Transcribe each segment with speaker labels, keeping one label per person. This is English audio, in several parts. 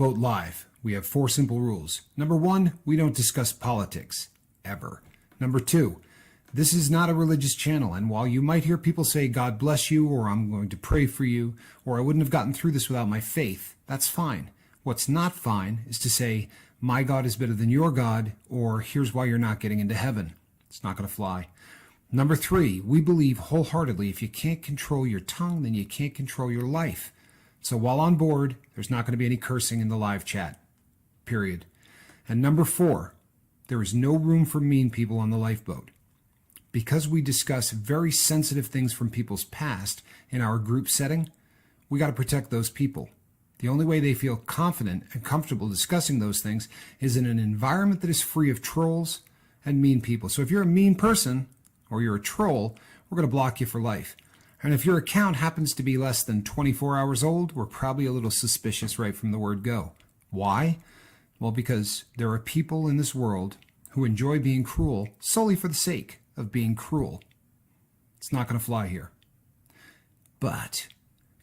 Speaker 1: Lifeboat Live, we have 4 simple rules. Number 1, we don't discuss politics. Ever. Number 2, this is not a religious channel, and while you might hear people say, God bless you, or I'm going to pray for you, or I wouldn't have gotten through this without my faith, that's fine. What's not fine is to say, my God is better than your God, or here's why you're not getting into heaven. It's not going to fly. Number 3, we believe wholeheartedly if you can't control your tongue, then you can't control your life. So while on board, there's not going to be any cursing in the live chat. Period. And number 4, there is no room for mean people on the lifeboat. Because we discuss very sensitive things from people's past in our group setting, we got to protect those people. The only way they feel confident and comfortable discussing those things is in an environment that is free of trolls and mean people. So if you're a mean person or you're a troll, we're going to block you for life. And if your account happens to be less than 24 hours old, we're probably a little suspicious right from the word go. Why? Well, because there are people in this world who enjoy being cruel solely for the sake of being cruel. It's not going to fly here. But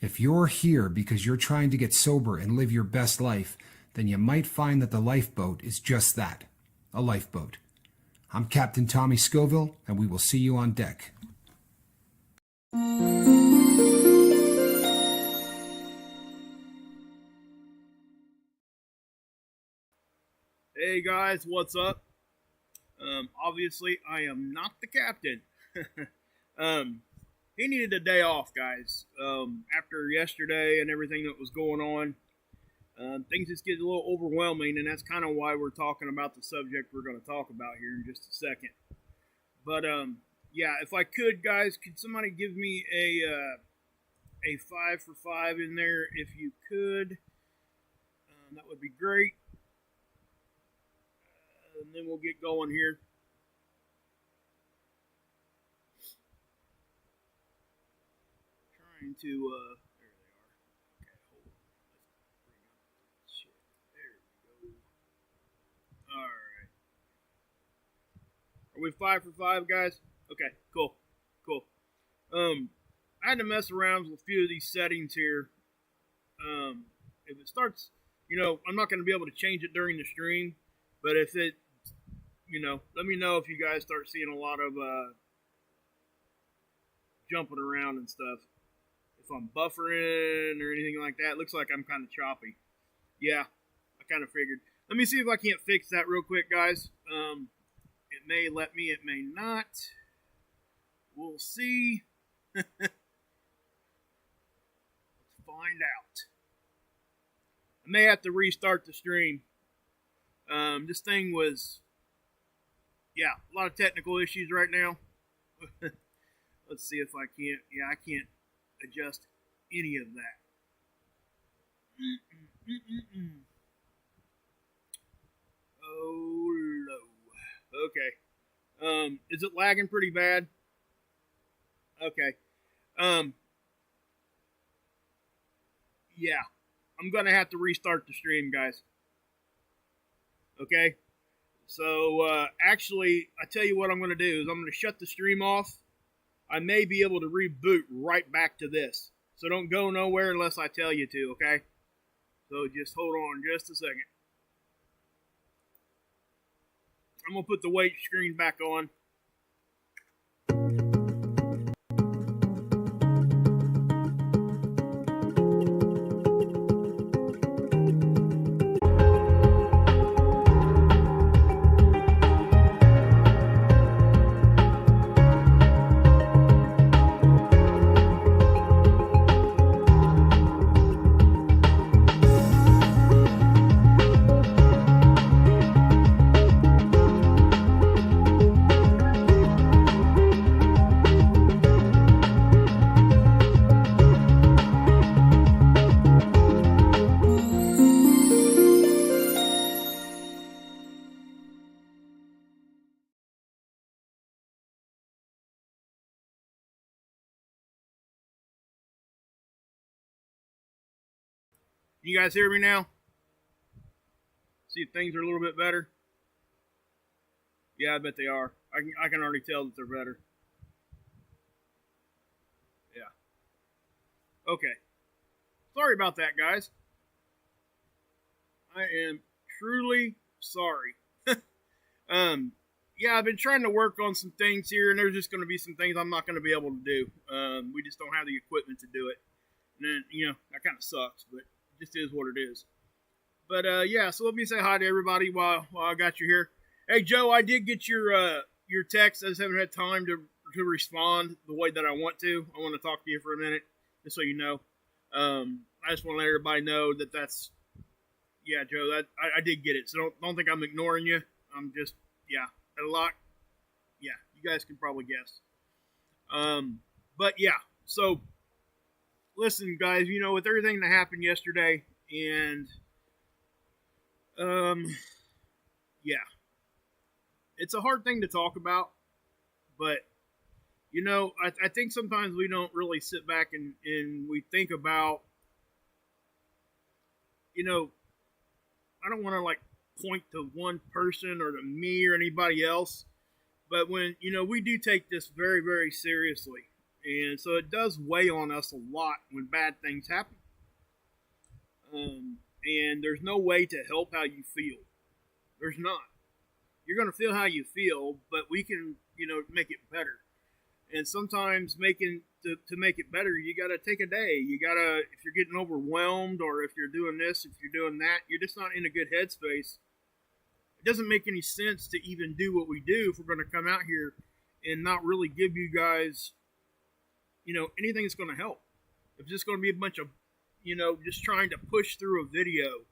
Speaker 1: if you're here because you're trying to get sober and live your best life, then you might find that the lifeboat is just that, a lifeboat. I'm Captain Tommy Scoville, and we will see you on deck.
Speaker 2: Hey guys, what's up? Obviously, I am not the captain. He needed a day off, guys. After yesterday and everything that was going on, things just get a little overwhelming, and that's kind of why we're talking about the subject we're going to talk about here in just a second. But yeah, if I could, guys, could somebody give me a 5 for 5 in there if you could? That would be great. And then we'll get going here. Trying to, there they are. Okay, hold on. Let's bring up shit. There we go. Alright. Are we 5 for 5, guys? Okay, cool. Cool. I had to mess around with a few of these settings here. If it starts, I'm not going to be able to change it during the stream, but if it, let me know if you guys start seeing a lot of jumping around and stuff. If I'm buffering or anything like that, it looks like I'm kind of choppy. Yeah, I kind of figured. Let me see if I can't fix that real quick, guys. It may let me, it may not. We'll see. Let's find out. I may have to restart the stream. This thing was, yeah, a lot of technical issues right now. Let's see if I can't. Yeah, I can't adjust any of that. Oh, low. Okay. Is it lagging pretty bad? Okay. Yeah. I'm gonna have to restart the stream, guys. Okay? So, actually, I tell you what I'm gonna do is I'm gonna shut the stream off. I may be able to reboot right back to this. So don't go nowhere unless I tell you to, okay? So just hold on just a second. I'm gonna put the weight screen back on. You guys hear me now? See if things are a little bit better. Yeah, I bet they are. I can already tell that they're better. Yeah. Okay. Sorry about that, guys. I am truly sorry. Yeah, I've been trying to work on some things here, and there's just going to be some things I'm not going to be able to do. We just don't have the equipment to do it. And then, that kind of sucks, but it just is what it is. But, yeah, so let me say hi to everybody while I got you here. Hey, Joe, I did get your text. I just haven't had time to respond the way that I want to. I want to talk to you for a minute, just so you know. I just want to let everybody know that's, yeah, Joe, that I did get it. So don't think I'm ignoring you. I'm just, yeah, had a lot. Yeah, you guys can probably guess. But yeah, so listen, guys, with everything that happened yesterday, and yeah, it's a hard thing to talk about, but I think sometimes we don't really sit back and we think about, I don't want to like point to one person or to me or anybody else, but when, we do take this very, very seriously. And so it does weigh on us a lot when bad things happen. And there's no way to help how you feel. There's not. You're going to feel how you feel, but we can, make it better. And sometimes to make it better, you got to take a day. You got to, if you're getting overwhelmed or if you're doing this, if you're doing that, you're just not in a good headspace. It doesn't make any sense to even do what we do if we're going to come out here and not really give you guys, anything that's going to help. If it's just going to be a bunch of, just trying to push through a video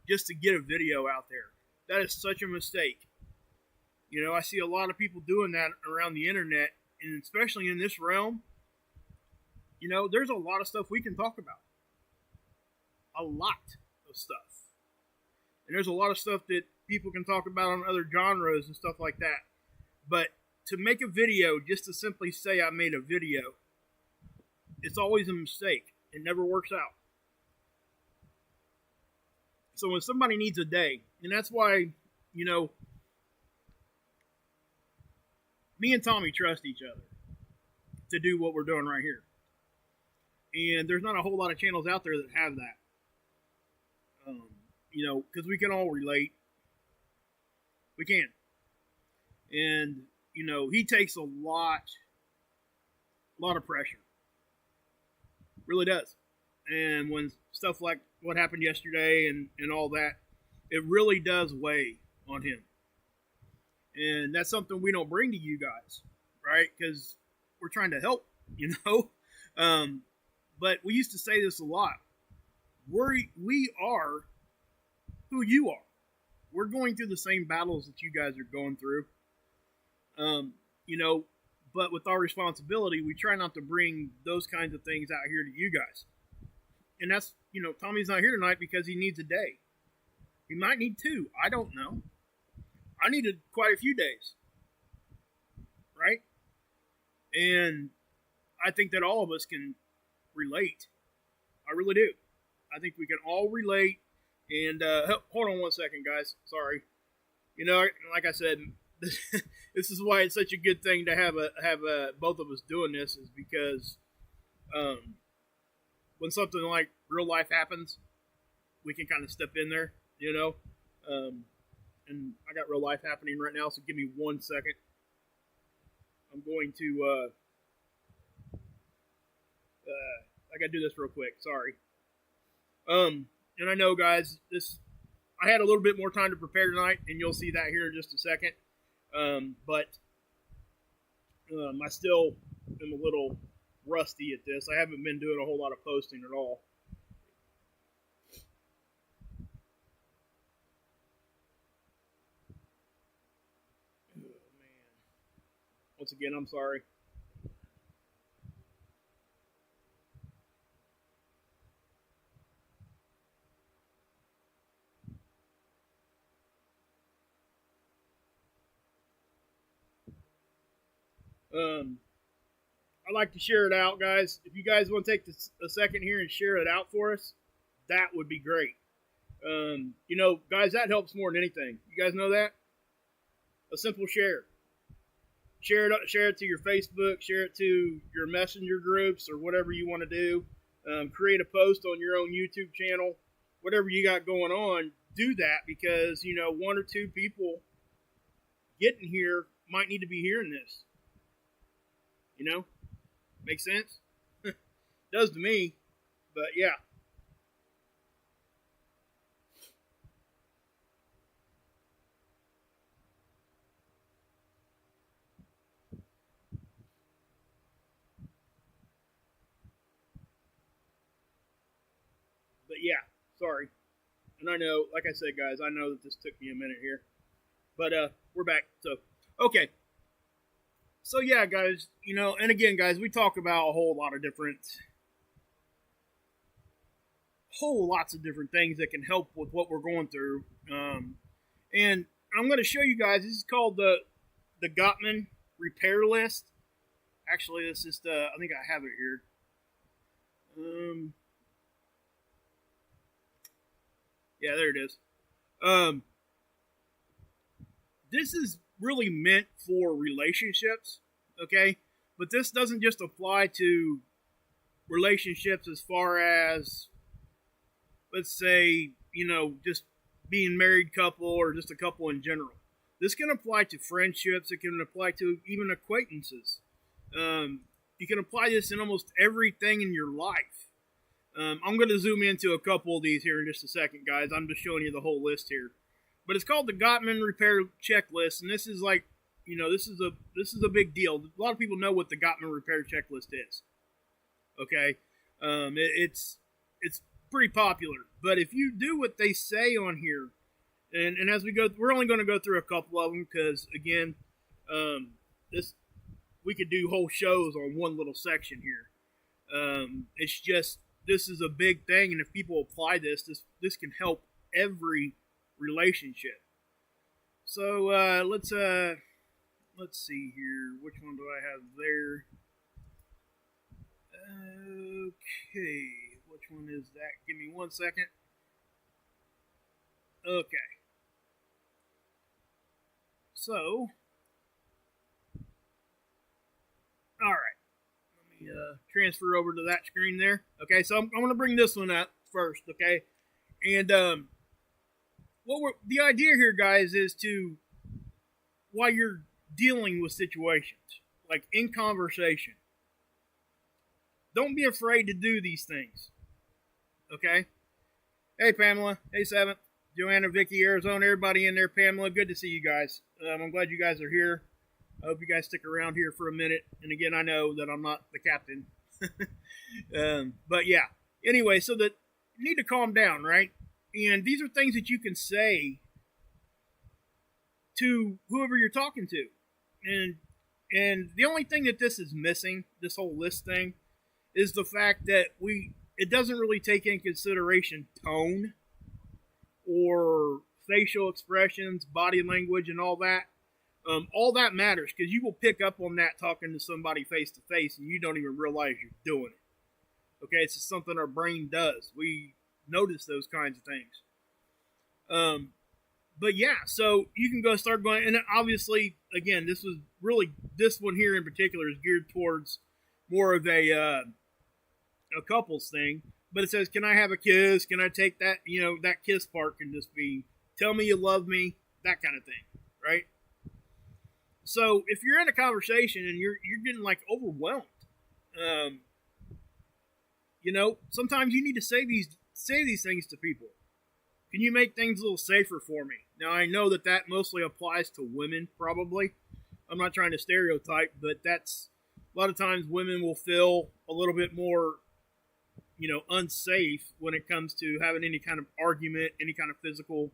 Speaker 2: just to get a video out there, that is such a mistake. I see a lot of people doing that around the internet, and especially in this realm. There's a lot of stuff we can talk about. A lot of stuff. And there's a lot of stuff that people can talk about on other genres and stuff like that. But to make a video just to simply say I made a video, it's always a mistake. It never works out. So when somebody needs a day, and that's why, me and Tommy trust each other to do what we're doing right here. And there's not a whole lot of channels out there that have that. Because we can all relate. We can. And, he takes a lot of pressure. Really does. And when stuff like what happened yesterday and all that, it really does weigh on him. And that's something we don't bring to you guys, right? Because we're trying to help, But we used to say this a lot. We are who you are. We're going through the same battles that you guys are going through. But with our responsibility, we try not to bring those kinds of things out here to you guys. And that's, Tommy's not here tonight because he needs a day. He might need two. I don't know. I needed quite a few days. Right? And I think that all of us can relate. I really do. I think we can all relate. And hold on one second, guys. Sorry. Like I said, this is why it's such a good thing to have both of us doing this, is because when something like real life happens, we can kind of step in there, and I got real life happening right now, so give me 1 second. I'm going to I gotta do this real quick. Sorry. And I know, guys, I had a little bit more time to prepare tonight, and you'll see that here in just a second. But I still am a little rusty at this. I haven't been doing a whole lot of posting at all. Oh, man. Once again, I'm sorry. I like to share it out, guys. If you guys want to take a second here and share it out for us, that would be great. Guys, that helps more than anything. You guys know that? A simple share. Share it to your Facebook, share it to your messenger groups or whatever you want to do. Create a post on your own YouTube channel. Whatever you got going on, do that because, one or two people getting here might need to be hearing this. Make sense? Does to me, but yeah. But yeah, sorry. And I know, like I said, guys, I know that this took me a minute here. But we're back. So, okay. So yeah, guys, and again, guys, we talk about lots of different things that can help with what we're going through. And I'm going to show you guys. This is called the Gottman Repair List. Actually, this is I think I have it here. Yeah, there it is. This is really meant for relationships, okay? But this doesn't just apply to relationships as far as, let's say, just being married couple or just a couple in general. This can apply to friendships. It can apply to even acquaintances. You can apply this in almost everything in your life. I'm going to zoom into a couple of these here in just a second, guys. I'm just showing you the whole list here. But it's called the Gottman Repair Checklist, and this is like, this is a big deal. A lot of people know what the Gottman Repair Checklist is. Okay, it's pretty popular. But if you do what they say on here, and as we go, we're only going to go through a couple of them because again, we could do whole shows on one little section here. It's just this is a big thing, and if people apply this can help every relationship. So let's see here. Which one do I have there? Okay, which one is that? Give me 1 second. Okay. So, all right. Let me transfer over to that screen there. Okay, so I'm going to bring this one up first. Okay, and the idea here, guys, is to, while you're dealing with situations, like in conversation, don't be afraid to do these things. Okay? Hey, Pamela. Hey, Seventh. Joanna, Vicky, Arizona, everybody in there. Pamela, good to see you guys. I'm glad you guys are here. I hope you guys stick around here for a minute. And again, I know that I'm not the captain. But yeah. Anyway, so that you need to calm down, right? And these are things that you can say to whoever you're talking to. And the only thing that this is missing, this whole list thing, is the fact that it doesn't really take into consideration tone or facial expressions, body language, and all that. All that matters because you will pick up on that talking to somebody face to face and you don't even realize you're doing it. Okay, it's just something our brain does. We notice those kinds of things. But yeah, so you can go start going, and obviously, again, this one here in particular is geared towards more of a couples thing. But it says, can I have a kiss? Can I take that? That kiss part can just be, tell me you love me, that kind of thing, right? So if you're in a conversation and you're getting like overwhelmed, sometimes you need to say these things to people. Can you make things a little safer for me? Now, I know that mostly applies to women, probably. I'm not trying to stereotype, but that's a lot of times women will feel a little bit more, unsafe when it comes to having any kind of argument, any kind of physical,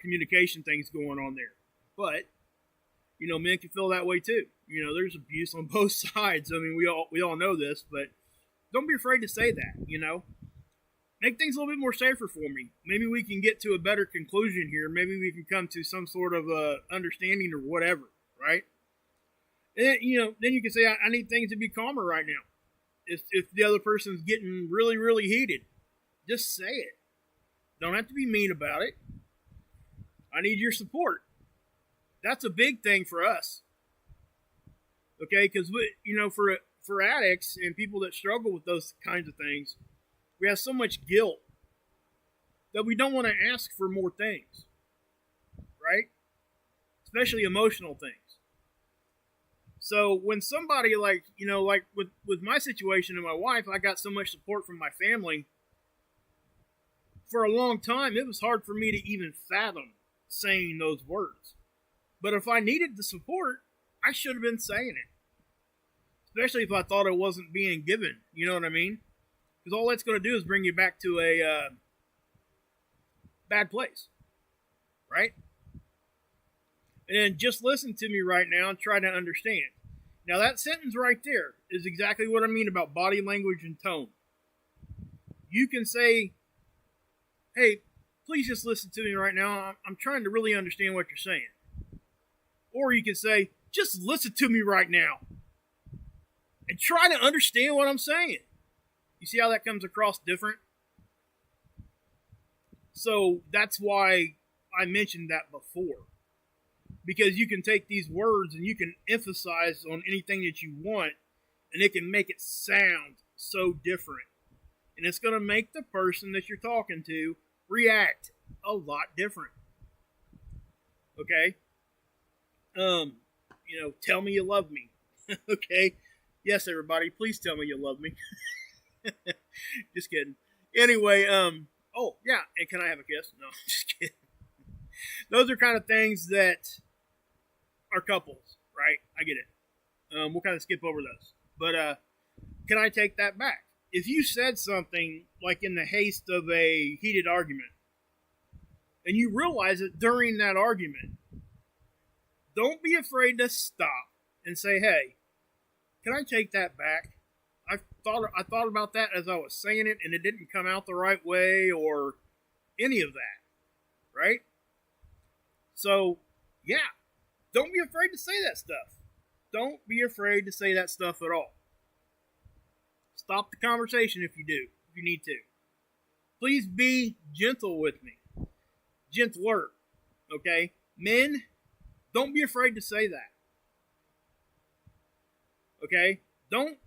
Speaker 2: communication things going on there. But, men can feel that way too. There's abuse on both sides. I mean, we all know this, but don't be afraid to say that, Make things a little bit more safer for me. Maybe we can get to a better conclusion here. Maybe we can come to some sort of understanding or whatever, right? And, then you can say, I need things to be calmer right now. If the other person's getting really, really heated, just say it. Don't have to be mean about it. I need your support. That's a big thing for us. Okay, because for addicts and people that struggle with those kinds of things, we have so much guilt that we don't want to ask for more things, right? Especially emotional things. So when somebody like with my situation and my wife, I got so much support from my family. For a long time, it was hard for me to even fathom saying those words. But if I needed the support, I should have been saying it. Especially if I thought it wasn't being given. You know what I mean? Because all that's going to do is bring you back to a bad place. Right? And just listen to me right now and try to understand. Now, that sentence right there is exactly what I mean about body language and tone. You can say, hey, please just listen to me right now. I'm trying to really understand what you're saying. Or you can say, just listen to me right now and try to understand what I'm saying. You see how that comes across different? So that's why I mentioned that before. Because you can take these words and you can emphasize on anything that you want, and it can make it sound so different. And it's going to make the person that you're talking to react a lot different. Okay? Tell me you love me. Okay? Yes, everybody, please tell me you love me. Just kidding. Anyway, oh, yeah, and can I have a kiss? No, just kidding. Those are kind of things that are couples, right? I get it. We'll kind of skip over those. But can I take that back? If you said something like in the haste of a heated argument, and you realize it during that argument, don't be afraid to stop and say, hey, can I take that back? I thought about that as I was saying it, and it didn't come out the right way or any of that, right? So, yeah, don't be afraid to say that stuff. Don't be afraid to say that stuff at all. Stop the conversation if you need to. Please be gentle with me. Gentler, okay? Men, don't be afraid to say that. Okay? Don't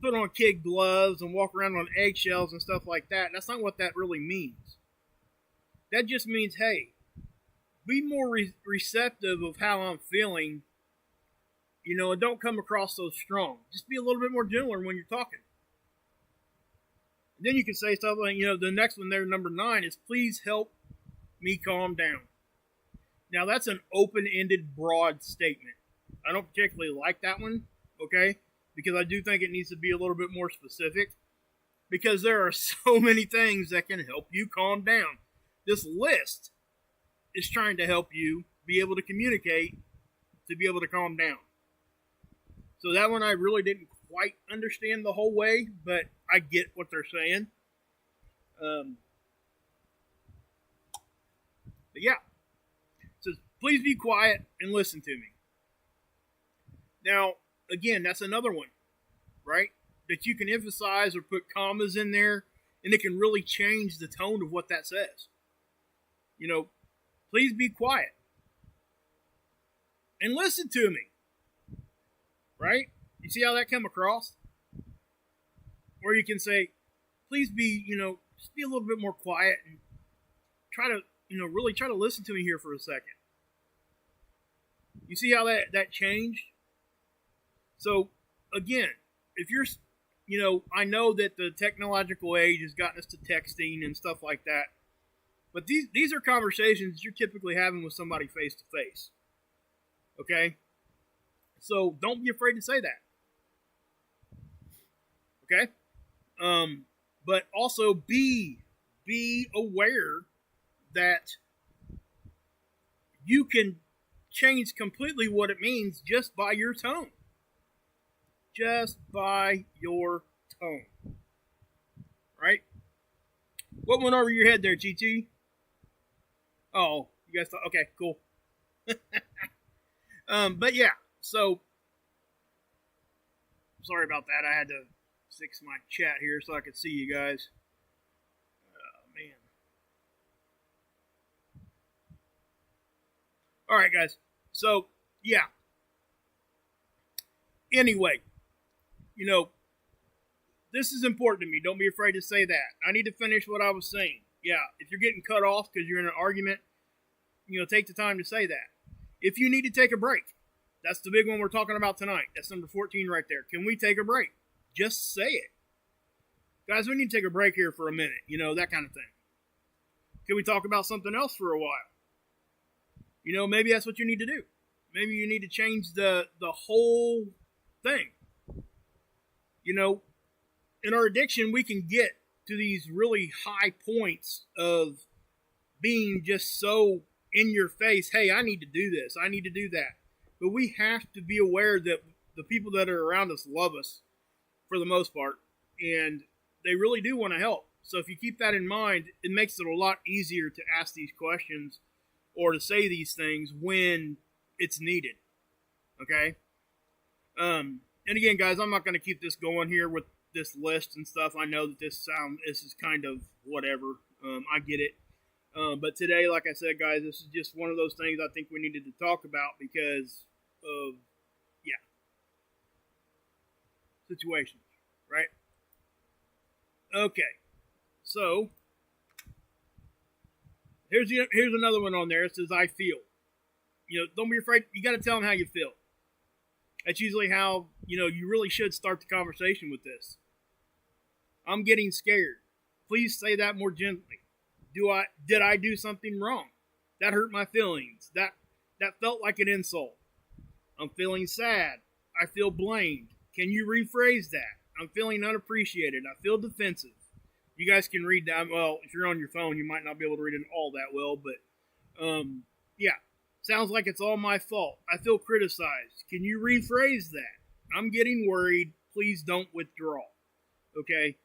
Speaker 2: put on kid gloves and walk around on eggshells and stuff like that. That's not what that really means. That just means, hey, be more receptive of how I'm feeling, and don't come across so strong. Just be a little bit more gentler when you're talking. And then you can say stuff like, the next one there, number 9, is please help me calm down. Now, that's an open-ended, broad statement. I don't particularly like that one, okay? Because I do think it needs to be a little bit more specific. Because there are so many things that can help you calm down. This list is trying to help you be able to communicate to be able to calm down. So that one I really didn't quite understand the whole way, but I get what they're saying. But yeah. So please be quiet and listen to me. Now, again, that's another one, right? That you can emphasize or put commas in there, and it can really change the tone of what that says. Please be quiet and listen to me, right? You see how that come across? Or you can say, please be, just be a little bit more quiet and try to, really try to listen to me here for a second. You see how that changed? So, again, if you're, I know that the technological age has gotten us to texting and stuff like that, but these are conversations you're typically having with somebody face to face. Okay? So, don't be afraid to say that. Okay? But also be aware that you can change completely what it means just by your tone. Just by your tone. Right? What went over your head there, GT? Oh, you guys thought, okay, cool. But yeah, so sorry about that. I had to fix my chat here so I could see you guys. Oh, man. All right, guys. So, yeah. Anyway, this is important to me. Don't be afraid to say that. I need to finish what I was saying. Yeah, if you're getting cut off because you're in an argument, take the time to say that. If you need to take a break, that's the big one we're talking about tonight. That's number 14 right there. Can we take a break? Just say it. Guys, we need to take a break here for a minute, that kind of thing. Can we talk about something else for a while? Maybe that's what you need to do. Maybe you need to change the whole thing. In our addiction, we can get to these really high points of being just so in your face. Hey, I need to do this. I need to do that. But we have to be aware that the people that are around us love us for the most part, and they really do want to help. So if you keep that in mind, it makes it a lot easier to ask these questions or to say these things when it's needed. Okay? And again, guys, I'm not going to keep this going here with this list and stuff. I know that this is kind of whatever. I get it. But today, like I said, guys, this is just one of those things I think we needed to talk about because of, situations, right? Okay. So, here's another one on there. It says, I feel. Don't be afraid. You got to tell them how you feel. That's usually how, you really should start the conversation with this. I'm getting scared. Please say that more gently. Did I do something wrong? That hurt my feelings. That felt like an insult. I'm feeling sad. I feel blamed. Can you rephrase that? I'm feeling unappreciated. I feel defensive. You guys can read that. Well, if you're on your phone, you might not be able to read it all that well, but yeah. Sounds like it's all my fault. I feel criticized. Can you rephrase that? I'm getting worried. Please don't withdraw. Okay?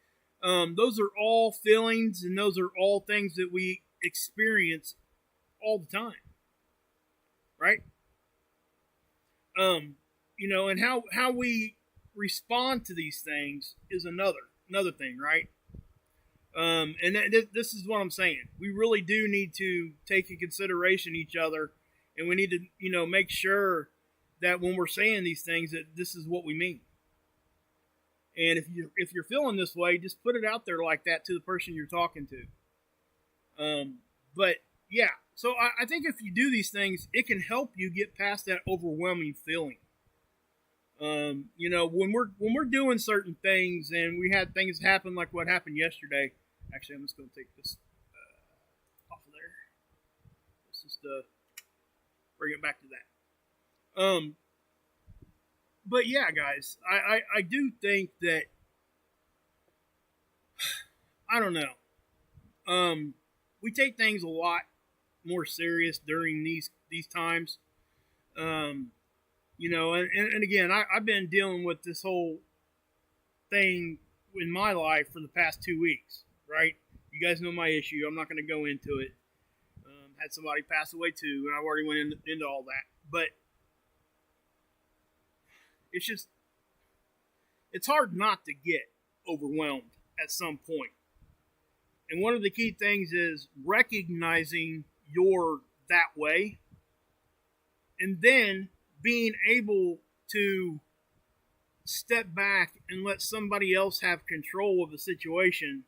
Speaker 2: Those are all feelings, and those are all things that we experience all the time. Right? And how we respond to these things is another thing, right? And this is what I'm saying. We really do need to take in consideration each other, and we need to, make sure that when we're saying these things that this is what we mean. And if you're feeling this way, just put it out there like that to the person you're talking to. But yeah, so I think if you do these things, it can help you get past that overwhelming feeling. When we're doing certain things and we had things happen like what happened yesterday. Actually, I'm just going to take this off of there. Let's just bring it back to that. But yeah, guys, I do think that I don't know. We take things a lot more serious during these times. And again, I've been dealing with this whole thing in my life for the past 2 weeks, right? You guys know my issue. I'm not going to go into it. Had somebody pass away too, and I already went into all that. But it's hard not to get overwhelmed at some point. And one of the key things is recognizing you're that way, and then being able to step back and let somebody else have control of the situation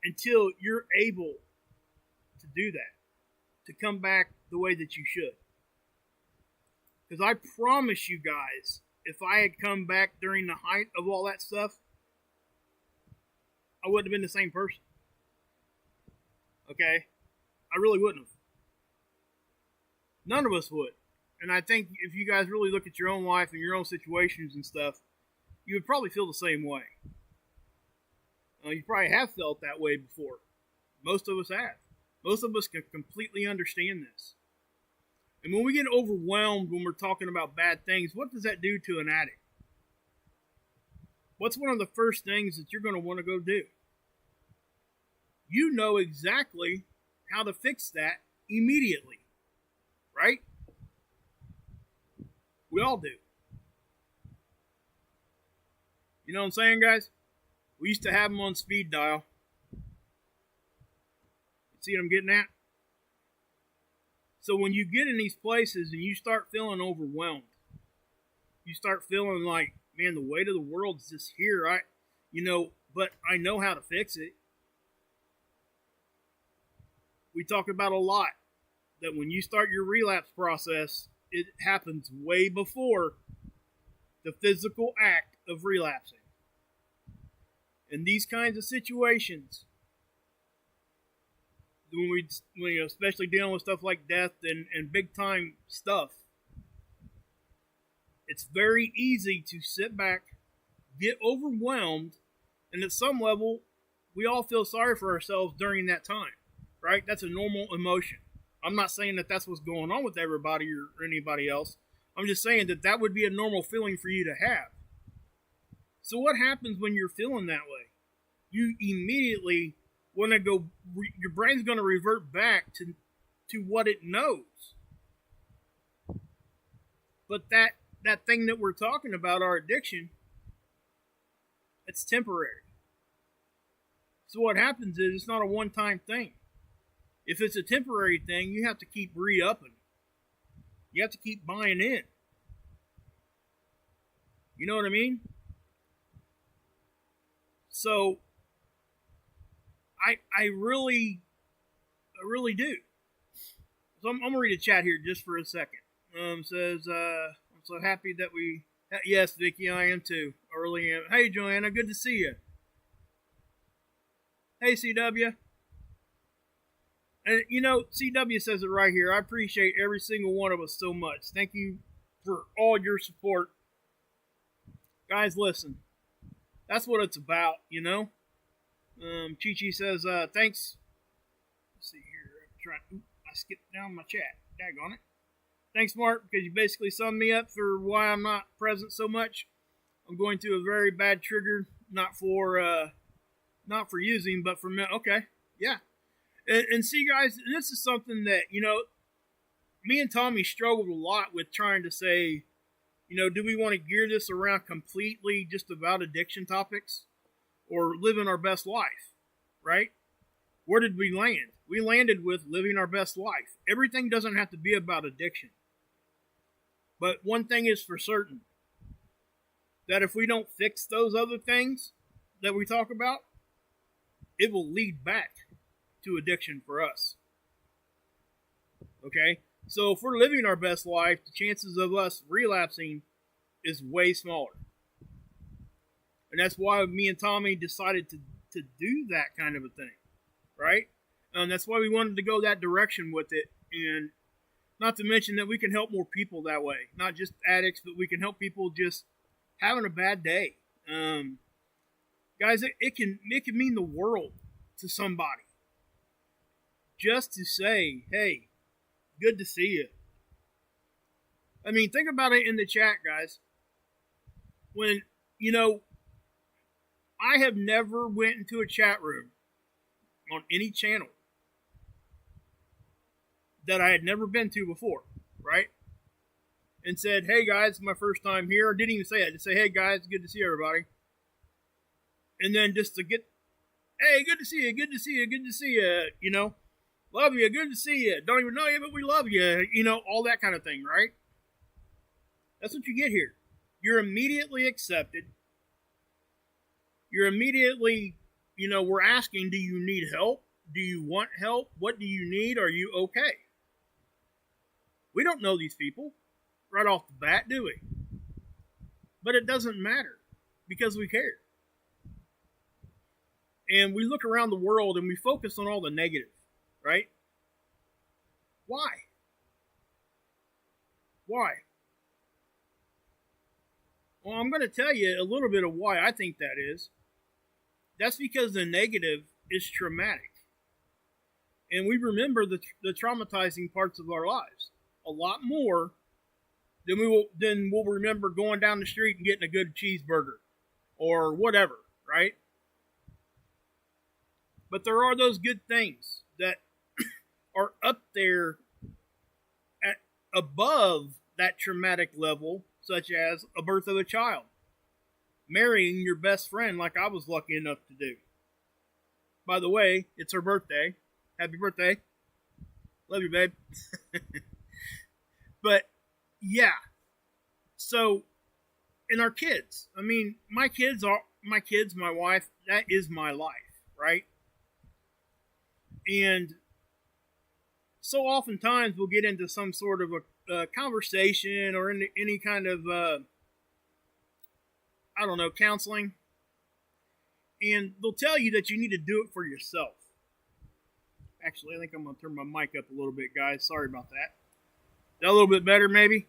Speaker 2: until you're able to do that, to come back the way that you should. Because I promise you guys, if I had come back during the height of all that stuff, I wouldn't have been the same person. Okay? I really wouldn't have. None of us would. And I think if you guys really look at your own life and your own situations and stuff, you would probably feel the same way. You probably have felt that way before. Most of us have. Most of us can completely understand this. And when we get overwhelmed when we're talking about bad things, what does that do to an addict? What's one of the first things that you're going to want to go do? You know exactly how to fix that immediately, right? We all do. You know what I'm saying, guys? We used to have them on speed dial. See what I'm getting at? So when you get in these places and you start feeling overwhelmed, you start feeling like, man, the weight of the world is just here. But I know how to fix it. we talk about a lot that when you start your relapse process, it happens way before the physical act of relapsing. In these kinds of situations, when especially dealing with stuff like death and big time stuff, it's very easy to sit back, get overwhelmed, and at some level, we all feel sorry for ourselves during that time, right? That's a normal emotion. I'm not saying that that's what's going on with everybody or anybody else. I'm just saying that that would be a normal feeling for you to have. So what happens when you're feeling that way? You immediately want to go, your brain's going to revert back to what it knows. But that thing that we're talking about, our addiction, it's temporary. So what happens is it's not a one-time thing. If it's a temporary thing, you have to keep re-upping. You have to keep buying in. You know what I mean? So I really do. So I'm gonna read a chat here just for a second. Says I'm so happy that we. Yes, Vicky, I am too. Early am. Hey, Joanna, good to see you. Hey, CW. And CW says it right here. I appreciate every single one of us so much. Thank you for all your support, guys. Listen, that's what it's about, Chi Chi says, thanks. Let's see here. I skipped down my chat. Daggone it. Thanks, Mark, because you basically summed me up for why I'm not present so much. I'm going to a very bad trigger, not for using, but for me. Okay, yeah. And see, guys, this is something that, me and Tommy struggled a lot with trying to say, do we want to gear this around completely just about addiction topics or living our best life, right? Where did we land? We landed with living our best life. Everything doesn't have to be about addiction. But one thing is for certain, that if we don't fix those other things that we talk about, it will lead back to addiction for us. Okay? So if we're living our best life, the chances of us relapsing is way smaller. And that's why me and Tommy decided to do that kind of a thing. Right? And that's why we wanted to go that direction with it. And not to mention that we can help more people that way. Not just addicts, but we can help people just having a bad day. Guys, it can mean the world to somebody. Just to say, hey, good to see you. I mean, think about it in the chat, guys. When, I have never went into a chat room on any channel that I had never been to before, right? And said, hey guys, it's my first time here. I didn't even say it. Just say, hey guys, good to see everybody. And then just to get, hey, good to see you, good to see you, good to see you, love you, good to see you. Don't even know you, but we love you, all that kind of thing, right? That's what you get here. You're immediately accepted. You're immediately, we're asking, do you need help? Do you want help? What do you need? Are you okay? We don't know these people right off the bat, do we? But it doesn't matter because we care. And we look around the world and we focus on all the negative, right? Why? Why? Well, I'm going to tell you a little bit of why I think that is. That's because the negative is traumatic. And we remember the traumatizing parts of our lives a lot more than we'll remember going down the street and getting a good cheeseburger or whatever, right? But there are those good things that are up there at above that traumatic level, such as a birth of a child, marrying your best friend like I was lucky enough to do. By the way, it's her birthday. Happy birthday. Love you, babe. But, yeah. So, and our kids. I mean, my kids, my wife, that is my life, right? And so oftentimes we'll get into some sort of a conversation or any kind of, I don't know, counseling. And they'll tell you that you need to do it for yourself. Actually, I think I'm going to turn my mic up a little bit, guys. Sorry about that. Is that a little bit better, maybe?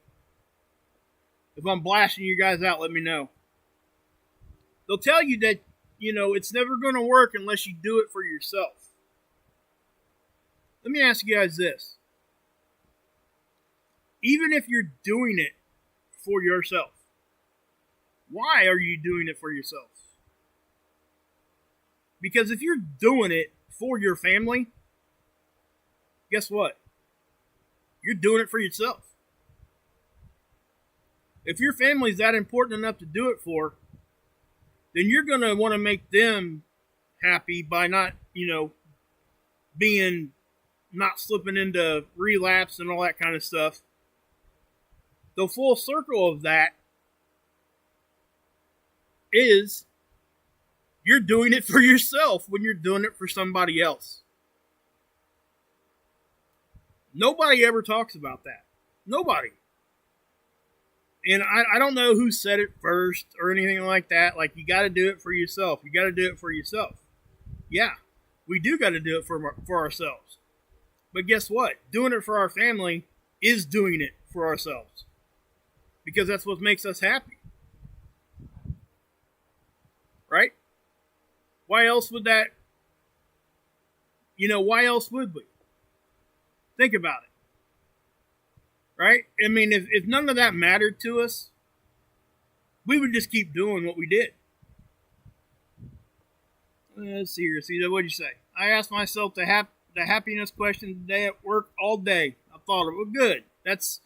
Speaker 2: If I'm blasting you guys out, let me know. They'll tell you that, it's never going to work unless you do it for yourself. Let me ask you guys this. Even if you're doing it for yourself, why are you doing it for yourself? Because if you're doing it for your family, guess what? You're doing it for yourself. If your family's that important enough to do it for, then you're going to want to make them happy by not, not slipping into relapse and all that kind of stuff. The full circle of that is you're doing it for yourself when you're doing it for somebody else. Nobody ever talks about that. Nobody. And I don't know who said it first or anything like that. Like, you got to do it for yourself. You got to do it for yourself. Yeah, we do got to do it for ourselves. But guess what? Doing it for our family is doing it for ourselves. Because that's what makes us happy. Right? Why else would that? Why else would we? Think about it. Right? I mean, if none of that mattered to us, we would just keep doing what we did. Let's see here. See, what'd you say? I asked myself the happiness question today at work all day. I thought, well, good. Those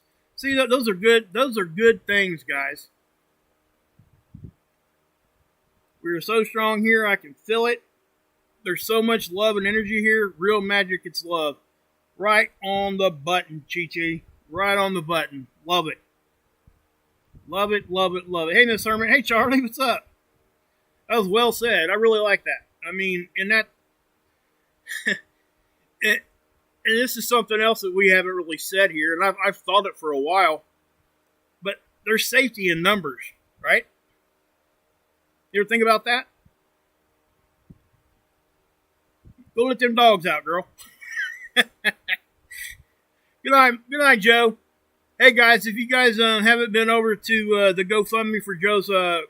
Speaker 2: are good. Those are good things, guys. We are so strong here. I can feel it. There's so much love and energy here. Real magic, it's love. Right on the button, Chi-Chi. Right on the button. Love it. Love it, love it, love it. Hey, Miss Herman. Hey, Charlie, what's up? That was well said. I really like that. I mean, and that... and this is something else that we haven't really said here, and I've thought it for a while. But there's safety in numbers, right? You ever think about that? Go let them dogs out, girl. Good night, Joe. Hey guys, if you guys haven't been over to the GoFundMe for Joe's, I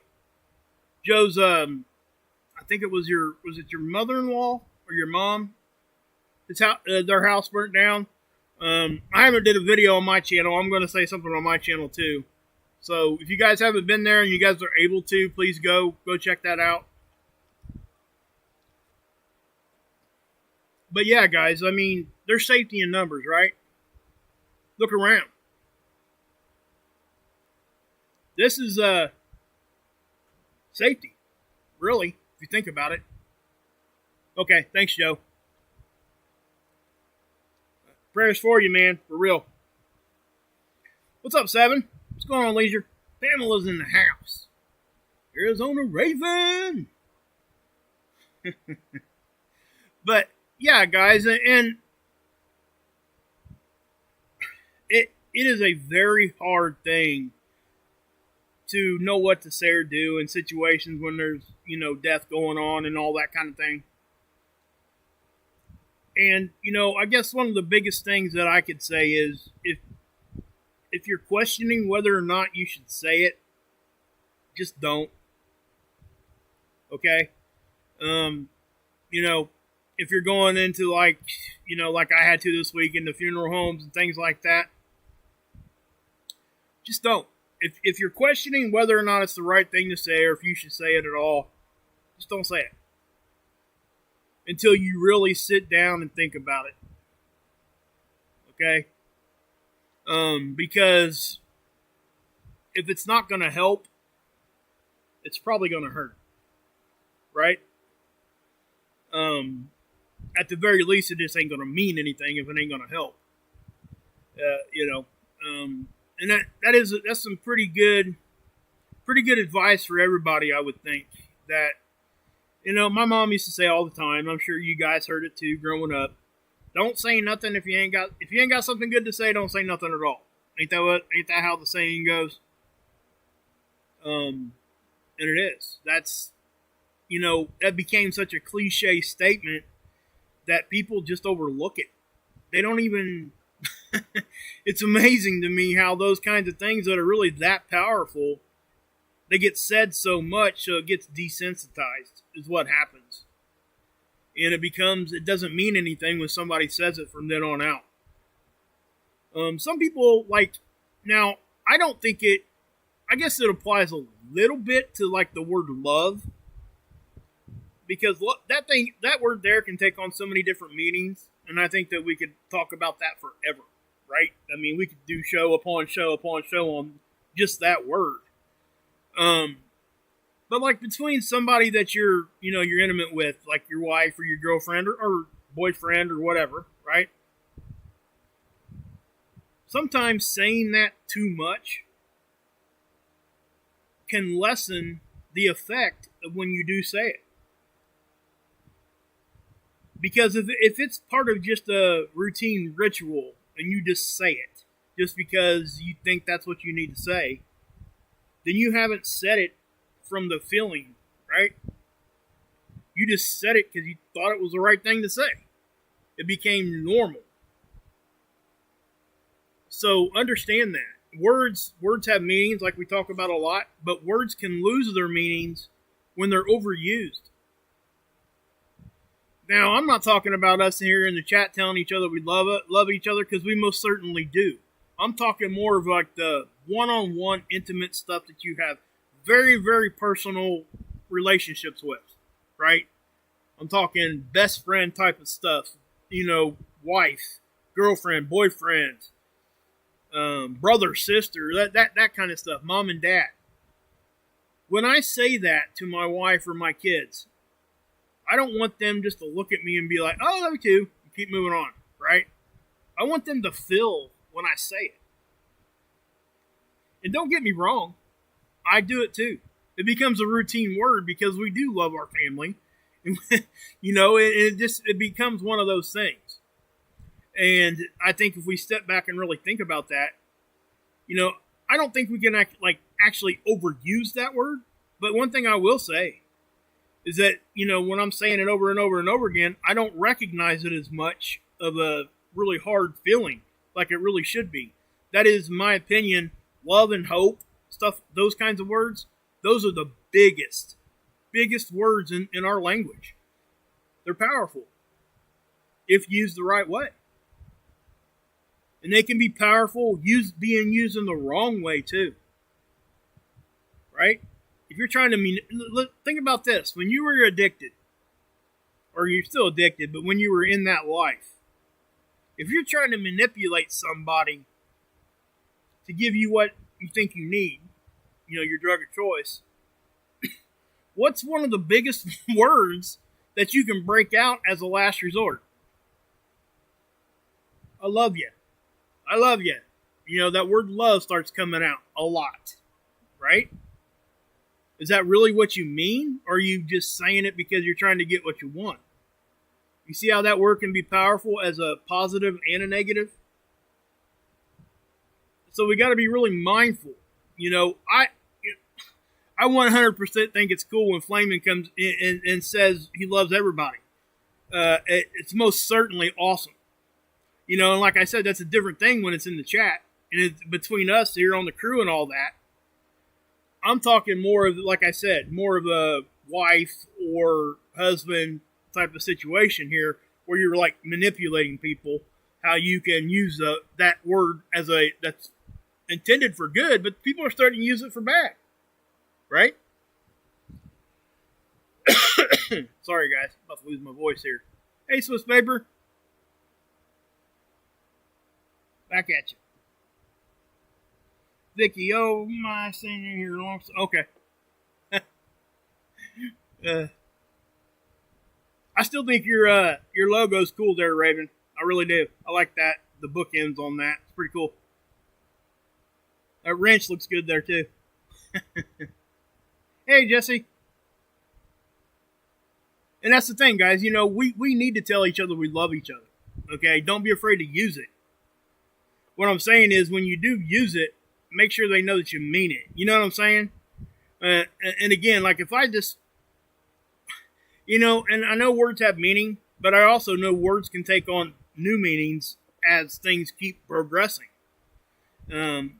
Speaker 2: think was it your mother-in-law or your mom? It's how their house burnt down. I haven't did a video on my channel. I'm going to say something on my channel too. So if you guys haven't been there and you guys are able to, please go check that out. But yeah, guys, I mean, there's safety in numbers, right? Look around. This is safety, really, if you think about it. Okay, thanks, Joe. Prayers for you, man, for real. What's up, Seven? What's going on, Leisure? Pamela's in the house. Arizona Raven. But yeah, guys, and it is a very hard thing to know what to say or do in situations when there's, death going on and all that kind of thing. And, I guess one of the biggest things that I could say is if you're questioning whether or not you should say it, just don't. Okay? If you're going into like I had to this week in the funeral homes and things like that, just don't. If you're questioning whether or not it's the right thing to say or if you should say it at all, just don't say it. Until you really sit down and think about it. Okay? Because if it's not going to help, it's probably going to hurt. Right? At the very least, it just ain't going to mean anything if it ain't going to help. And that's some pretty good advice for everybody, I would think. That, my mom used to say all the time, I'm sure you guys heard it too growing up, Don't say nothing if you ain't got something good to say. Don't say nothing at all. Ain't that how the saying goes? And it is. That's, that became such a cliche statement that people just overlook it. They don't even. It's amazing to me how those kinds of things that are really that powerful, they get said so much, so it gets desensitized, is what happens. And it doesn't mean anything when somebody says it from then on out. Some people, now, I don't think I guess it applies a little bit to, the word love. Because that word there can take on so many different meanings. And I think that we could talk about that forever, right? I mean, we could do show upon show upon show on just that word. But between somebody that you're intimate with, like your wife or your girlfriend or boyfriend or whatever, right? Sometimes saying that too much can lessen the effect of when you do say it. Because if it's part of just a routine ritual and you just say it just because you think that's what you need to say, then you haven't said it from the feeling, right? You just said it because you thought it was the right thing to say. It became normal. So understand that. Words have meanings like we talk about a lot, but words can lose their meanings when they're overused. Now, I'm not talking about us here in the chat telling each other we love each other, because we most certainly do. I'm talking more of the one-on-one intimate stuff that you have very, very personal relationships with, right? I'm talking best friend type of stuff, wife, girlfriend, boyfriend, brother, sister, that kind of stuff, mom and dad. When I say that to my wife or my kids, I don't want them just to look at me and be like, oh, I love you too, and keep moving on, right? I want them to feel when I say it. And don't get me wrong, I do it too. It becomes a routine word because we do love our family. It becomes one of those things. And I think if we step back and really think about that, I don't think we can actually overuse that word. But one thing I will say is that, when I'm saying it over and over and over again, I don't recognize it as much of a really hard feeling like it really should be. That is my opinion. Love and hope, stuff, those kinds of words, those are the biggest words in our language. They're powerful if used the right way. And they can be powerful being used in the wrong way too. Right? If you're trying to think about this. When you were addicted, or you're still addicted, but when you were in that life, if you're trying to manipulate somebody to give you what you think you need, your drug of choice, what's one of the biggest words that you can break out as a last resort? I love you. I love you. That word love starts coming out a lot, right? Is that really what you mean? Or are you just saying it because you're trying to get what you want? You see how that word can be powerful as a positive and a negative? So we got to be really mindful. I 100% think it's cool when Flamin comes in and says he loves everybody. It's most certainly awesome. And like I said, that's a different thing when it's in the chat. And it's between us here on the crew and all that. I'm talking more of, like I said, more of a wife or husband type of situation here where you're manipulating people, how you can use that word that's intended for good, but people are starting to use it for bad. Right? Sorry, guys. I'm about to lose my voice here. Hey, Swiss Paper. Back at you. Vicky, oh my senior here long. Okay. I still think your logo's cool there, Raven. I really do. I like that. The bookends on that. It's pretty cool. That wrench looks good there too. Hey, Jesse. And that's the thing, guys. We need to tell each other we love each other. Okay, don't be afraid to use it. What I'm saying is, when you do use it, make sure they know that you mean it. You know what I'm saying? And again, like if I just, and I know words have meaning, but I also know words can take on new meanings as things keep progressing. And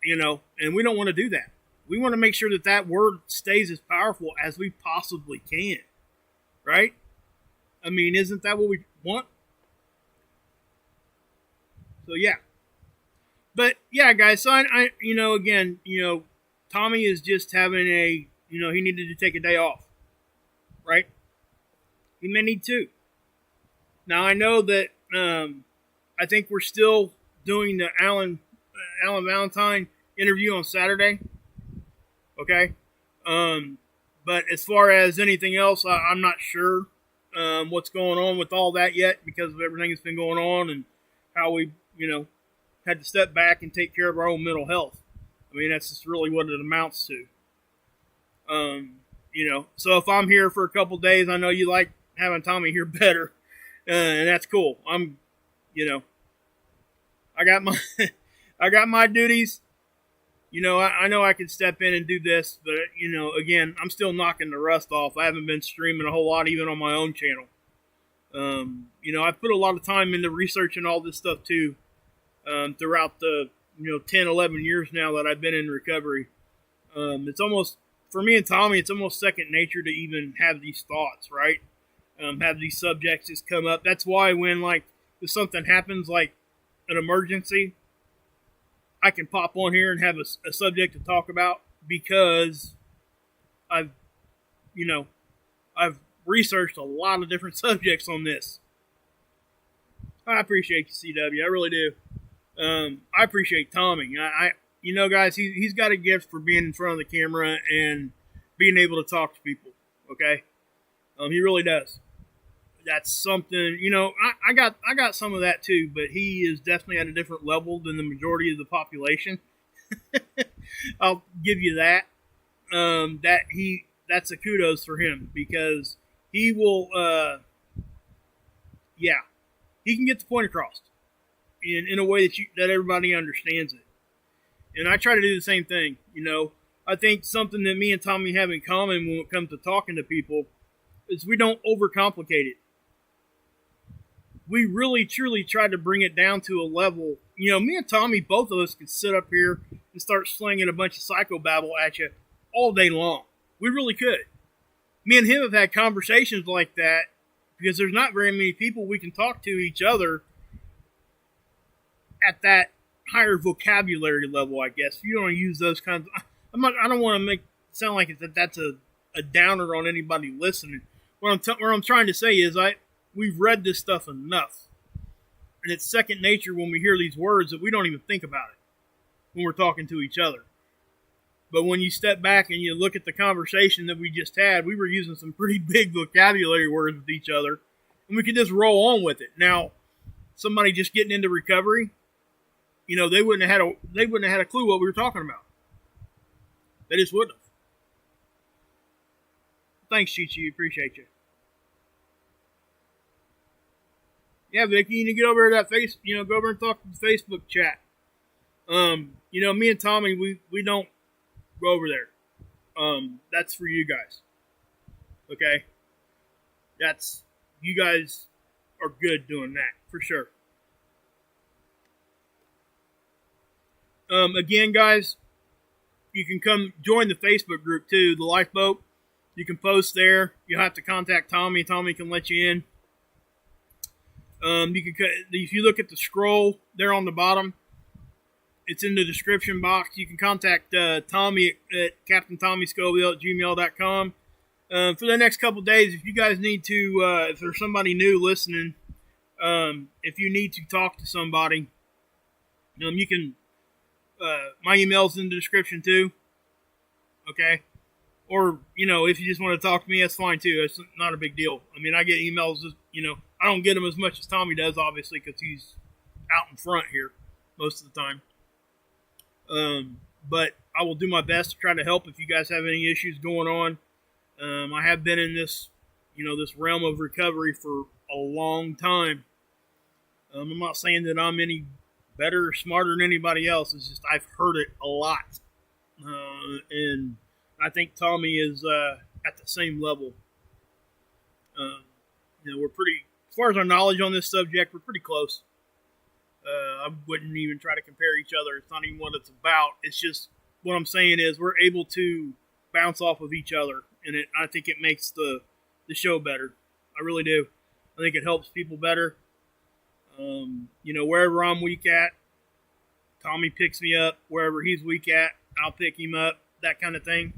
Speaker 2: we don't want to do that. We want to make sure that that word stays as powerful as we possibly can. Right? I mean, isn't that what we want? So, yeah. But, yeah, guys, so again, Tommy is just having he needed to take a day off. Right? He may need to. Now, I know that I think we're still doing the Alan Valentine interview on Saturday. Okay? But as far as anything else, I'm not sure what's going on with all that yet because of everything that's been going on and how we, had to step back and take care of our own mental health. I mean, that's just really what it amounts to. So if I'm here for a couple days, I know you like having Tommy here better, and that's cool. I got my, I got my duties. I know I can step in and do this, but again, I'm still knocking the rust off. I haven't been streaming a whole lot, even on my own channel. I've put a lot of time into researching all this stuff too, throughout the 10, 11 years now that I've been in recovery. It's almost, for me and Tommy, it's almost second nature to even have these thoughts, right? Have these subjects just come up. That's why when if something happens, like an emergency, I can pop on here and have a subject to talk about because I've researched a lot of different subjects on this. I appreciate you, CW. I really do. I appreciate Tommy. Guys, he's got a gift for being in front of the camera and being able to talk to people. Okay, he really does. That's something. I got some of that too, but he is definitely at a different level than the majority of the population. I'll give you that. That's a kudos for him because he will. He can get the point across in a way that everybody understands it. And I try to do the same thing. I think something that me and Tommy have in common when it comes to talking to people is we don't overcomplicate it. We really, truly try to bring it down to a level. Me and Tommy, both of us could sit up here and start slinging a bunch of psychobabble at you all day long. We really could. Me and him have had conversations like that because there's not very many people we can talk to each other at that higher vocabulary level, I guess. You don't use those kinds of, I don't want to make it sound like that's a downer on anybody listening. What I'm trying to say is we've read this stuff enough. And it's second nature when we hear these words that we don't even think about it when we're talking to each other. But when you step back and you look at the conversation that we just had, we were using some pretty big vocabulary words with each other, and we could just roll on with it. Now, somebody just getting into recovery, they wouldn't have had a clue what we were talking about. They just wouldn't have. Thanks, Chi-Chi. Appreciate you. Yeah, Vicky, you need to get over to that go over and talk to the Facebook chat. Me and Tommy, we don't go over there. That's for you guys. Okay? You guys are good doing that, for sure. Again, guys, you can come join the Facebook group too, the Lifeboat. You can post there. You'll have to contact Tommy. Tommy can let you in. If you look at the scroll there on the bottom, it's in the description box. You can contact Tommy at CaptainTommyScoville@gmail.com. For the next couple days, if you guys need to, if there's somebody new listening, if you need to talk to somebody, you can. My email's in the description too. Okay, or if you just want to talk to me, that's fine too. It's not a big deal. I mean, I get emails. I don't get them as much as Tommy does, obviously, because he's out in front here most of the time. But I will do my best to try to help if you guys have any issues going on. I have been in this, this realm of recovery for a long time. I'm not saying that I'm any better or smarter than anybody else. It's just I've heard it a lot. And I think Tommy is at the same level. We're pretty, as far as our knowledge on this subject, we're pretty close. I wouldn't even try to compare each other. It's not even what it's about. It's just what I'm saying is we're able to bounce off of each other, and I think it makes the show better. I really do. I think it helps people better. Wherever I'm weak at, Tommy picks me up. Wherever he's weak at, I'll pick him up. That kind of thing.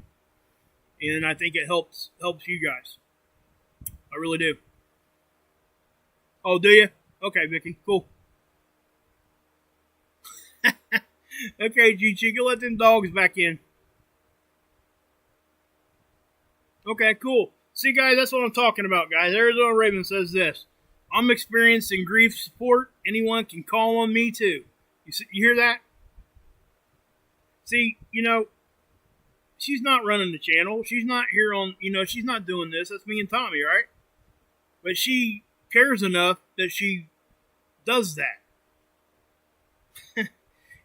Speaker 2: And I think it helps you guys. I really do. Oh, do you? Okay, Vicky. Cool. Okay, G-Chick, let them dogs back in. Okay, cool. See, guys, that's what I'm talking about, guys. Arizona Raven says this. I'm experiencing grief support. Anyone can call on me, too. You hear that? See, she's not running the channel. She's not here on, she's not doing this. That's me and Tommy, right? But she cares enough that she does that.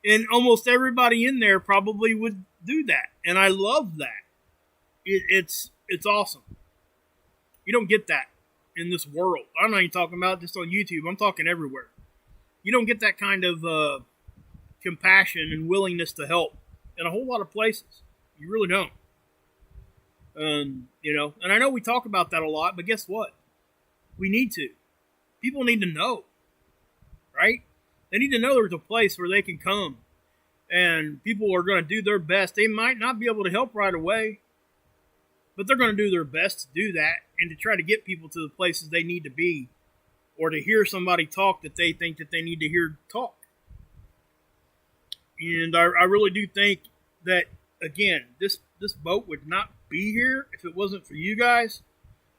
Speaker 2: And almost everybody in there probably would do that. And I love that. It's awesome. You don't get that in this world. I'm not even talking about just on YouTube. I'm talking everywhere. You don't get that kind of compassion and willingness to help in a whole lot of places. You really don't. And I know we talk about that a lot, but guess what? We need to. People need to know, right? They need to know there's a place where they can come and people are going to do their best. They might not be able to help right away, but they're going to do their best to do that and to try to get people to the places they need to be or to hear somebody talk that they think that they need to hear talk. And I really do think that, again, this boat would not be here if it wasn't for you guys.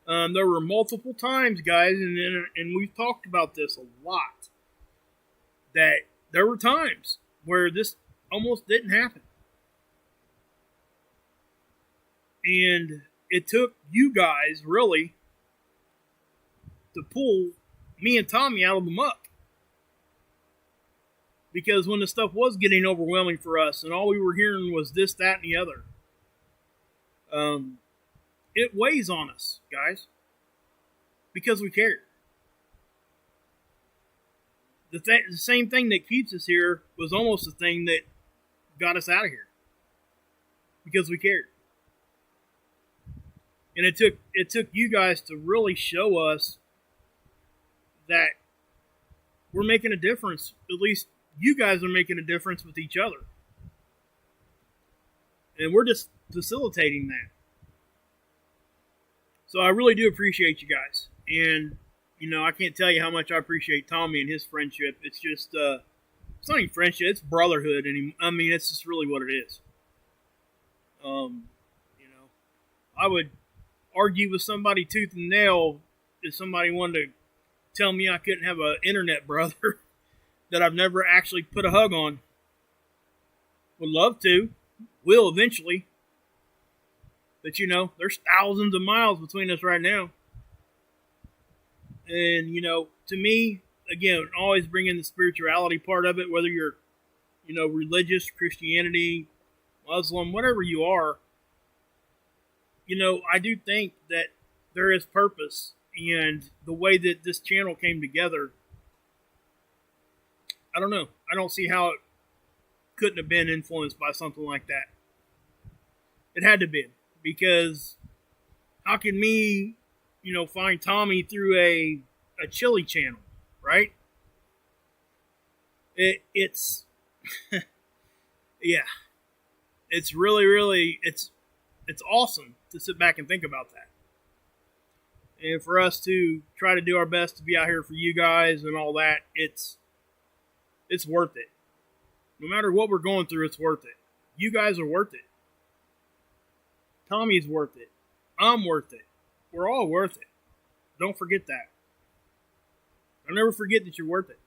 Speaker 2: There were multiple times, guys, and we've talked about this a lot, that there were times where this almost didn't happen. And it took you guys, really, to pull me and Tommy out of the muck. Because when the stuff was getting overwhelming for us and all we were hearing was this, that, and the other, it weighs on us, guys, because we care. The same thing that keeps us here was almost the thing that got us out of here, because we cared. And it took you guys to really show us that we're making a difference. At least you guys are making a difference with each other. And we're just facilitating that. So I really do appreciate you guys. And, I can't tell you how much I appreciate Tommy and his friendship. It's just, it's not even friendship, it's brotherhood. And it's just really what it is. I would argue with somebody tooth and nail if somebody wanted to tell me I couldn't have an internet brother that I've never actually put a hug on. Would love to. Will eventually. But there's thousands of miles between us right now. And, to me, again, always bring in the spirituality part of it, whether you're, religious, Christianity, Muslim, whatever you are. I do think that there is purpose, and the way that this channel came together, I don't know. I don't see how it couldn't have been influenced by something like that. It had to be, because how can me, find Tommy through a chili channel, right? It's yeah. It's really, really, it's awesome to sit back and think about that. And for us to try to do our best to be out here for you guys and all that, it's worth it. No matter what we're going through, it's worth it. You guys are worth it. Tommy's worth it. I'm worth it. We're all worth it. Don't forget that. I'll never forget that you're worth it.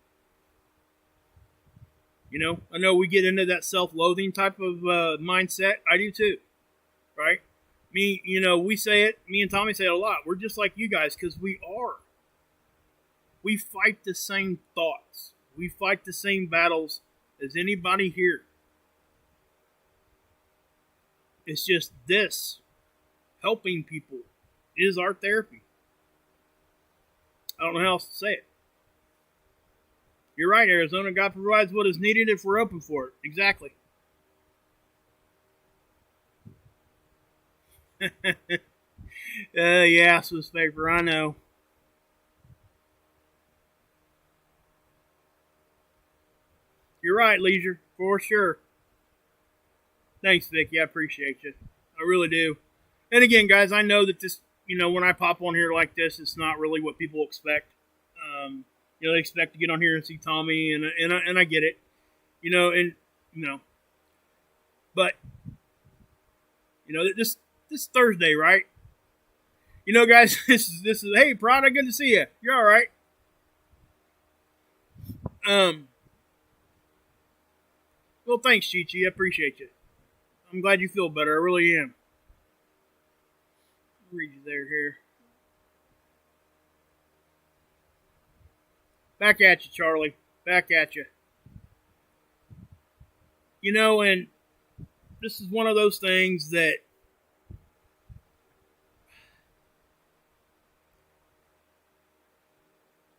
Speaker 2: I know we get into that self-loathing type of mindset. I do too. Right? We say it, me and Tommy say it a lot. We're just like you guys because we are. We fight the same thoughts. We fight the same battles as anybody here. It's just this, helping people, is our therapy. I don't know how else to say it. You're right, Arizona. God provides what is needed if we're open for it. Exactly. Yeah, Swiss paper, I know. You're right, Leisure, for sure. Thanks, Vicky. I appreciate you. I really do. And again, guys, I know that this, when I pop on here like this, it's not really what people expect. They expect to get on here and see Tommy, and I get it. But this Thursday, right? Guys, this is hey, Prada, good to see you. You're all right. Well, thanks, Chi-Chi. I appreciate you. I'm glad you feel better. I really am. I'll read you there here. Back at you, Charlie. Back at you. And this is one of those things that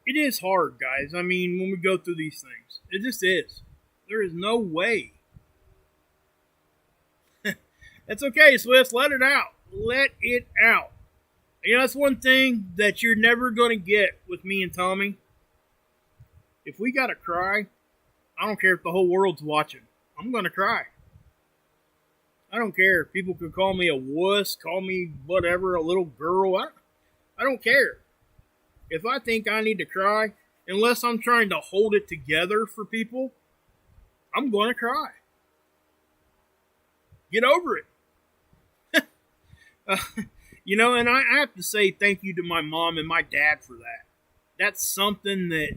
Speaker 2: it is hard, guys. I mean, when we go through these things, it just is. There is no way. That's okay, Swift. Let it out. Let it out. That's one thing that you're never going to get with me and Tommy. If we got to cry, I don't care if the whole world's watching. I'm going to cry. I don't care. People could call me a wuss, call me whatever, a little girl. I don't care. If I think I need to cry, unless I'm trying to hold it together for people, I'm going to cry. Get over it. And I have to say thank you to my mom and my dad for that. That's something that,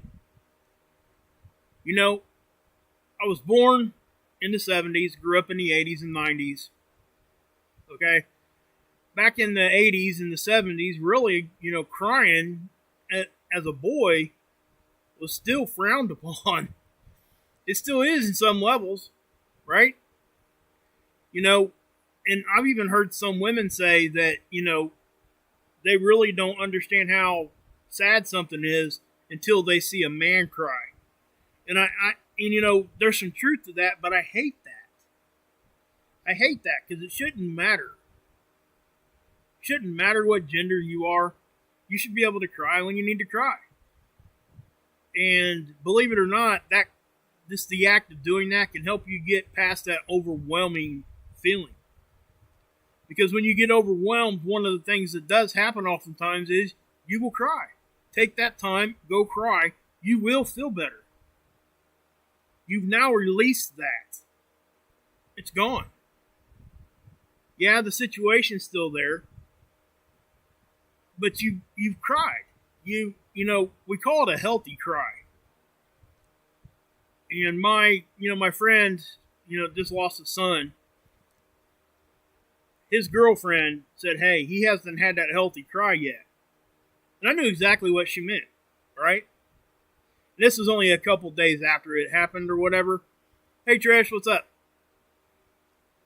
Speaker 2: I was born in the 70s, grew up in the 80s and 90s. Okay? Back in the 80s and the 70s, really, crying as a boy was still frowned upon. It still is in some levels, right? And I've even heard some women say that, they really don't understand how sad something is until they see a man cry. And there's some truth to that, but I hate that. I hate that because it shouldn't matter. It shouldn't matter what gender you are. You should be able to cry when you need to cry. And believe it or not, the act of doing that can help you get past that overwhelming feeling. Because when you get overwhelmed, one of the things that does happen oftentimes is you will cry. Take that time, go cry. You will feel better. You've now released that. It's gone. Yeah, the situation's still there, but you've cried. We call it a healthy cry. And my friend, just lost a son. His girlfriend said, hey, he hasn't had that healthy cry yet. And I knew exactly what she meant, right? And this was only a couple days after it happened or whatever. Hey, Trish, what's up?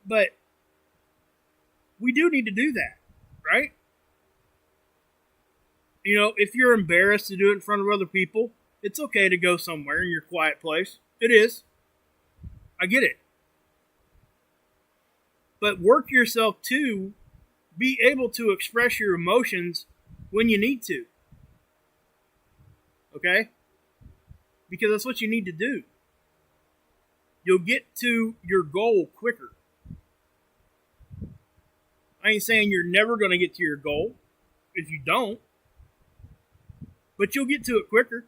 Speaker 2: But we do need to do that, right? If you're embarrassed to do it in front of other people, it's okay to go somewhere in your quiet place. It is. I get it. But work yourself to be able to express your emotions when you need to. Okay? Because that's what you need to do. You'll get to your goal quicker. I ain't saying you're never going to get to your goal if you don't. But you'll get to it quicker.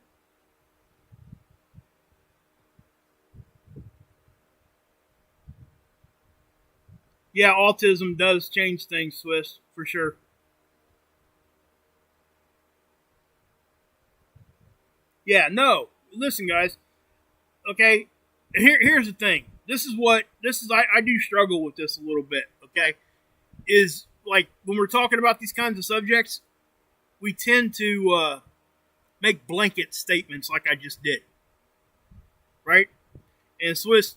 Speaker 2: Yeah, autism does change things, Swiss, for sure. Yeah, no. Listen, guys. Okay, here's the thing. I do struggle with this a little bit, okay? Is like when we're talking about these kinds of subjects, we tend to make blanket statements like I just did. right? And Swiss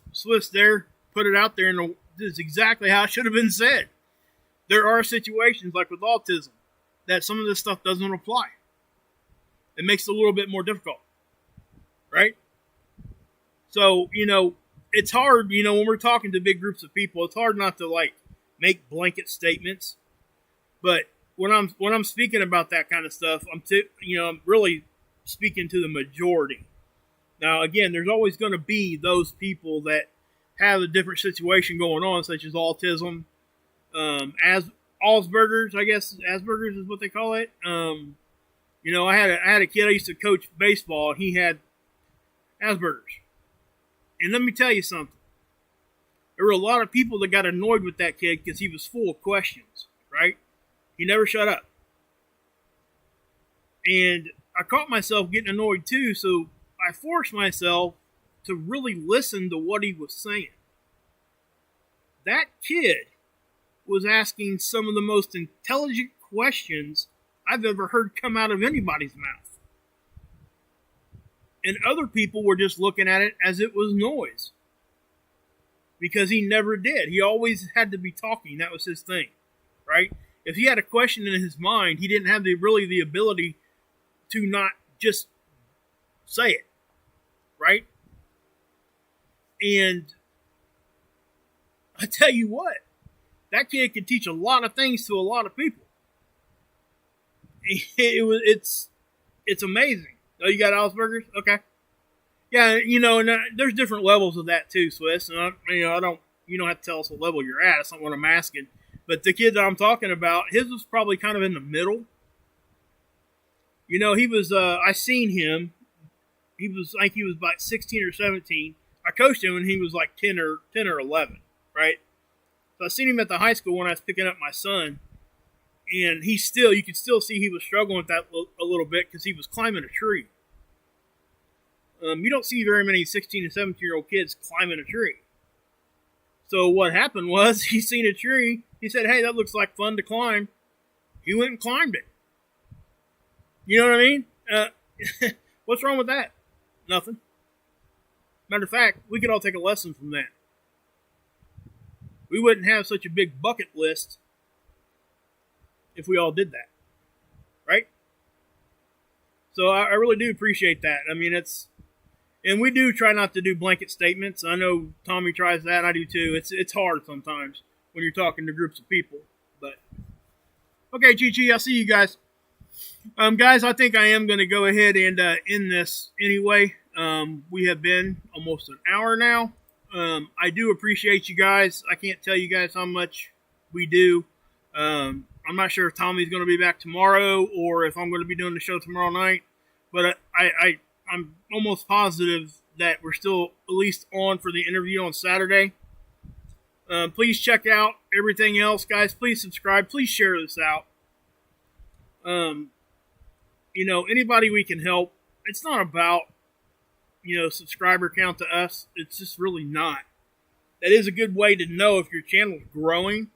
Speaker 2: there put it out there, and this is exactly how it should have been said. There are situations like with autism that some of this stuff doesn't apply. It makes it a little bit more difficult, right? So, it's hard, when we're talking to big groups of people, it's hard not to like make blanket statements. But when I'm speaking about that kind of stuff, I'm really speaking to the majority. Now, again, there's always going to be those people that have a different situation going on, such as autism, as Asperger's, I guess Asperger's is what they call it. I had a kid I used to coach baseball, and he had Asperger's. And let me tell you something. There were a lot of people that got annoyed with that kid because he was full of questions, right? He never shut up. And I caught myself getting annoyed too, so I forced myself to really listen to what he was saying. That kid was asking some of the most intelligent questions I've ever heard come out of anybody's mouth. And other people were just looking at it as it was noise. Because he never did. He always had to be talking. That was his thing, right? If he had a question in his mind, he didn't have the ability to not just say it, right? And I tell you what, that kid can teach a lot of things to a lot of people. It's amazing. Oh, you got Asperger's? Okay. Yeah, and there's different levels of that too, Swiss. And you don't have to tell us what level you're at. That's not what I'm asking. But the kid that I'm talking about, his was probably kind of in the middle. He was. I seen him. He was about 16 or 17. I coached him when he was like 10 or 11, right? So I seen him at the high school when I was picking up my son, and you could still see he was struggling with that a little bit because he was climbing a tree. You don't see very many 16 and 17-year-old kids climbing a tree. So what happened was he seen a tree. He said, "Hey, that looks like fun to climb." He went and climbed it. You know what I mean? What's wrong with that? Nothing. Matter of fact, we could all take a lesson from that. We wouldn't have such a big bucket list if we all did that. Right? So I really do appreciate that. I mean, and we do try not to do blanket statements. I know Tommy tries that. I do too. It's hard sometimes when you're talking to groups of people. But okay, Chi, I'll see you guys. Guys, I think I am going to go ahead and end this anyway. We have been almost an hour now. I do appreciate you guys. I can't tell you guys how much we do. I'm not sure if Tommy's going to be back tomorrow or if I'm going to be doing the show tomorrow night. But I'm almost positive that we're still at least on for the interview on Saturday. Please check out everything else, guys. Please subscribe. Please share this out. Anybody we can help. It's not about, subscriber count to us. It's just really not. That is a good way to know if your channel is growing.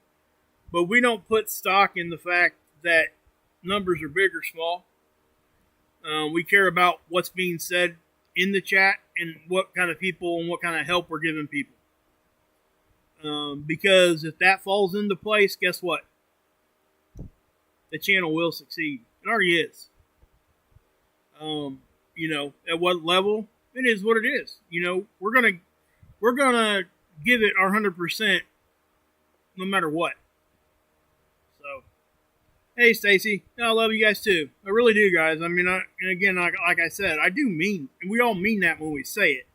Speaker 2: But we don't put stock in the fact that numbers are big or small. We care about what's being said in the chat and what kind of people and what kind of help we're giving people. Because if that falls into place, guess what? The channel will succeed. It already is. At what level? It is what it is. We're gonna give it our 100% no matter what. So, hey, Stacy, I love you guys too. I really do, guys. I mean, and again, like I said, I do mean, and we all mean that when we say it.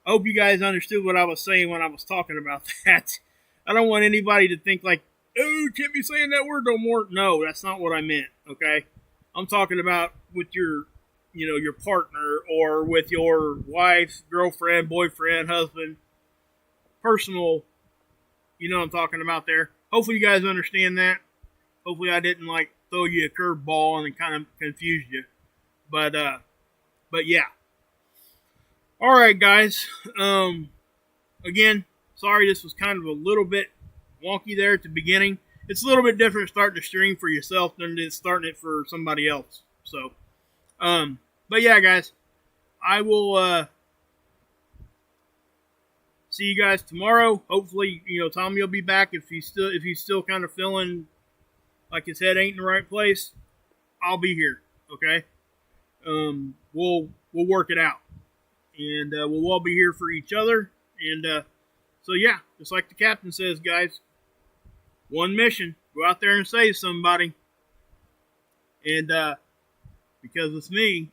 Speaker 2: I hope you guys understood what I was saying when I was talking about that. I don't want anybody to think like, oh, can't be saying that word no more. No, that's not what I meant, okay? I'm talking about with your partner or with your wife, girlfriend, boyfriend, husband, personal, I'm talking about there. Hopefully you guys understand that. Hopefully I didn't throw you a curveball and kind of confuse you. But yeah. All right, guys. Again, sorry this was kind of a little bit wonky there at the beginning. It's a little bit different starting to stream for yourself than it is starting it for somebody else. So, but yeah, guys, I will see you guys tomorrow. Hopefully, Tommy will be back if he's still kind of feeling like his head ain't in the right place. I'll be here. Okay. We'll work it out, and we'll all be here for each other. And so yeah, just like the captain says, guys, one mission: go out there and save somebody. And because it's me,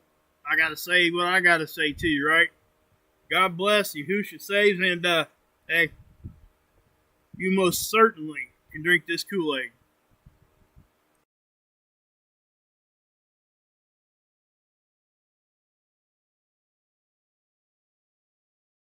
Speaker 2: I gotta say what I gotta say to you, right? God bless you, who should saves, and hey, you most certainly can drink this Kool-Aid.